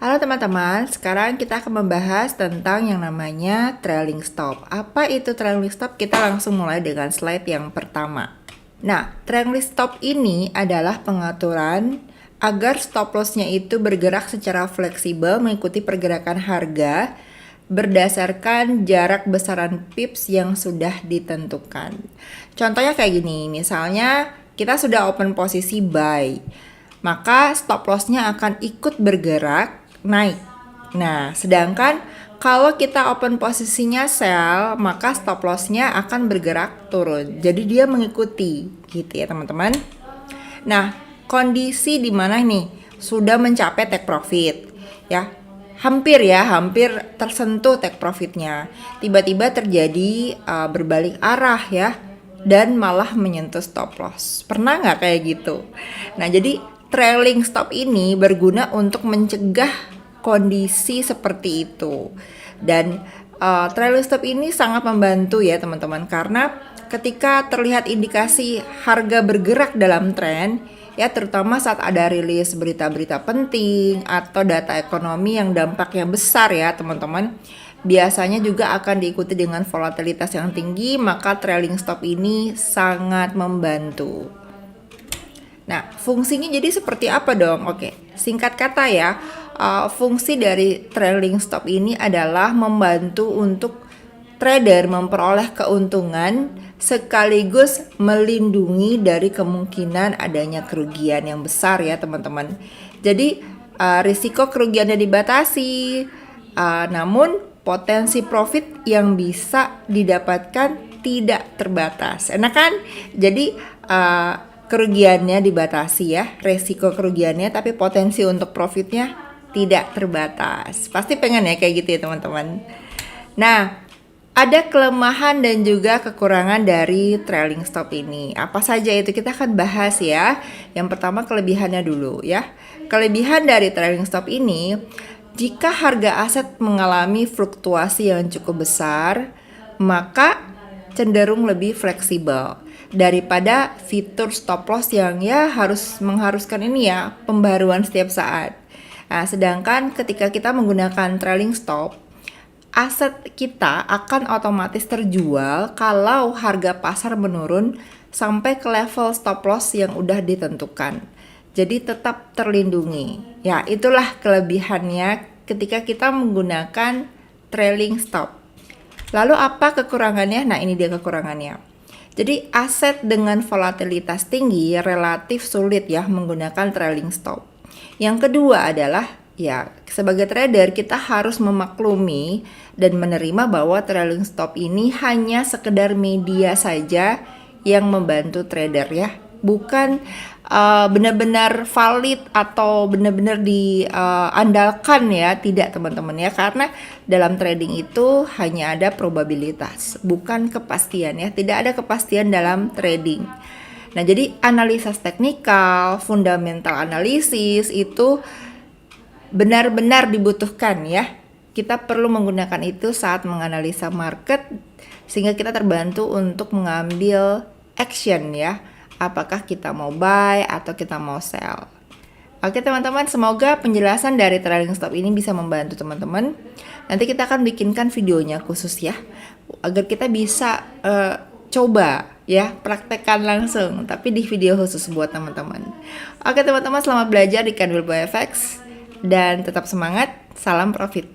Halo teman-teman, sekarang kita akan membahas tentang yang namanya trailing stop. Apa itu trailing stop? Kita langsung mulai dengan slide yang pertama. Nah, trailing stop ini adalah pengaturan agar stop loss-nya itu bergerak secara fleksibel mengikuti pergerakan harga berdasarkan jarak besaran pips yang sudah ditentukan. Contohnya kayak gini, misalnya kita sudah open posisi buy, maka stop loss-nya akan ikut bergerak naik. Nah, sedangkan kalau kita open posisinya sell, maka stop loss-nya akan bergerak turun. Jadi dia mengikuti gitu ya teman-teman. Nah, kondisi di mana nih sudah mencapai take profit ya. Hampir tersentuh take profitnya. Tiba-tiba terjadi berbalik arah ya dan malah menyentuh stop loss. Pernah nggak kayak gitu? Nah, jadi trailing stop ini berguna untuk mencegah kondisi seperti itu. Dan trailing stop ini sangat membantu ya teman-teman, karena ketika terlihat indikasi harga bergerak dalam tren ya, terutama saat ada rilis berita-berita penting atau data ekonomi yang dampaknya besar ya teman-teman, biasanya juga akan diikuti dengan volatilitas yang tinggi, maka trailing stop ini sangat membantu. Nah, fungsinya jadi seperti apa dong? Oke, singkat kata ya, fungsi dari trailing stop ini adalah membantu untuk trader memperoleh keuntungan sekaligus melindungi dari kemungkinan adanya kerugian yang besar ya teman-teman. Jadi risiko kerugiannya dibatasi, namun potensi profit yang bisa didapatkan tidak terbatas. Enak kan? Jadi kerugiannya dibatasi ya, resiko kerugiannya, tapi potensi untuk profitnya tidak terbatas. Pasti pengen ya kayak gitu ya teman-teman. Nah, ada kelemahan dan juga kekurangan dari trailing stop ini. Apa saja itu kita akan bahas ya. Yang pertama kelebihannya dulu ya. Kelebihan dari trailing stop ini, jika harga aset mengalami fluktuasi yang cukup besar, maka cenderung lebih fleksibel daripada fitur stop loss yang ya mengharuskan ini ya, pembaruan setiap saat. Nah, sedangkan ketika kita menggunakan trailing stop, aset kita akan otomatis terjual kalau harga pasar menurun sampai ke level stop loss yang udah ditentukan. Jadi tetap terlindungi. Ya, itulah kelebihannya ketika kita menggunakan trailing stop. Lalu apa kekurangannya? Nah, ini dia kekurangannya. Jadi aset dengan volatilitas tinggi relatif sulit ya menggunakan trailing stop. Yang kedua adalah ya, sebagai trader kita harus memaklumi dan menerima bahwa trailing stop ini hanya sekedar media saja yang membantu trader ya, bukan benar-benar valid atau benar-benar diandalkan ya, tidak teman-teman ya, karena dalam trading itu hanya ada probabilitas, bukan kepastian ya, tidak ada kepastian dalam trading. Nah, jadi analisis teknikal, fundamental analisis itu benar-benar dibutuhkan ya. Kita perlu menggunakan itu saat menganalisa market sehingga kita terbantu untuk mengambil action ya. Apakah kita mau buy atau kita mau sell. Oke teman-teman, semoga penjelasan dari trailing stop ini bisa membantu teman-teman. Nanti kita akan bikinkan videonya khusus ya, agar kita bisa coba ya, praktekkan langsung, tapi di video khusus buat teman-teman. Oke teman-teman, selamat belajar di Kanwil FX dan tetap semangat, salam profit.